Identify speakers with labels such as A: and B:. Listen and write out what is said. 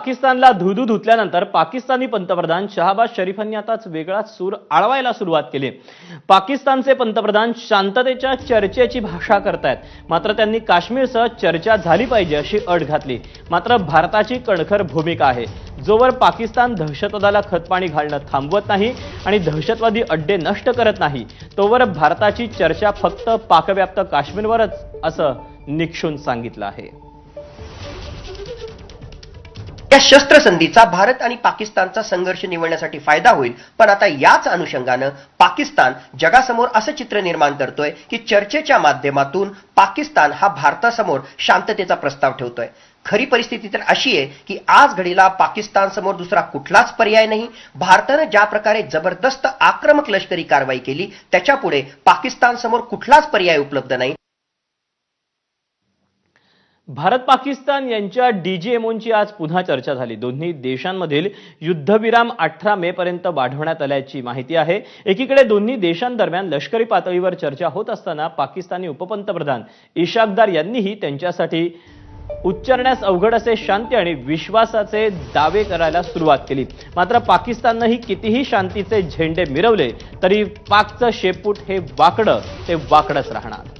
A: पाकिस्तानला धुदू धुतल्यानंतर पाकिस्तानी पंतप्रधान शहबाज शरीफांनी आताच वेगळाच सूर आळवायला सुरुवात केली। पाकिस्तानचे पंतप्रधान शांततेच्या चर्चेची भाषा करतायत, मात्र त्यांनी काश्मीरसह चर्चा झाली पाहिजे अशी अट घातली। मात्र भारताची कणखर भूमिका आहे। जोवर पाकिस्तान दहशतवादाला खतपाणी घालणं थांबवत नाही आणि दहशतवादी अड्डे नष्ट करत नाही, तोवर भारताची चर्चा फक्त पाकव्याप्त काश्मीरवरच असं निक्षून सांगितलं आहे।
B: या शस्त्रसंधीचा भारत आणि पाकिस्तानचा संघर्ष निवळण्यासाठी फायदा होईल, पण आता याच अनुषंगानं पाकिस्तान जगासमोर असं चित्र निर्माण करतोय की चर्चेच्या माध्यमातून पाकिस्तान हा भारतासमोर शांततेचा प्रस्ताव ठेवतोय। खरी परिस्थिती तर अशी आहे की आज घडीला पाकिस्तान समोर दुसरा कुठलाच पर्याय नाही। भारताने ज्या प्रकारे जबरदस्त आक्रमक लष्करी कारवाई केली, त्याच्यापुढे पाकिस्तान समोर कुठलाच पर्याय उपलब्ध नाही।
A: भारत पाकिस्तान यांच्या डीजीएमओची आज पुन्हा चर्चा झाली। दोन्ही देशांमधील युद्धविराम 18 मे पर्यंत वाढवण्यात आल्याची माहिती आहे। एकीकडे दोन्ही देशांदरम्यान लष्करी पातळीवर चर्चा होत असताना पाकिस्तानी उपपंतप्रधान इशाकदार यांनीही त्यांच्यासाठी उच्चारण्यास अवघड असे शांती आणि विश्वासाचे दावे करायला सुरुवात केली। मात्र पाकिस्ताननेही कितीही शांतीचे झेंडे मिरवले तरी पाकचं शेपूट हे वाकडं ते वाकडंच राहणार।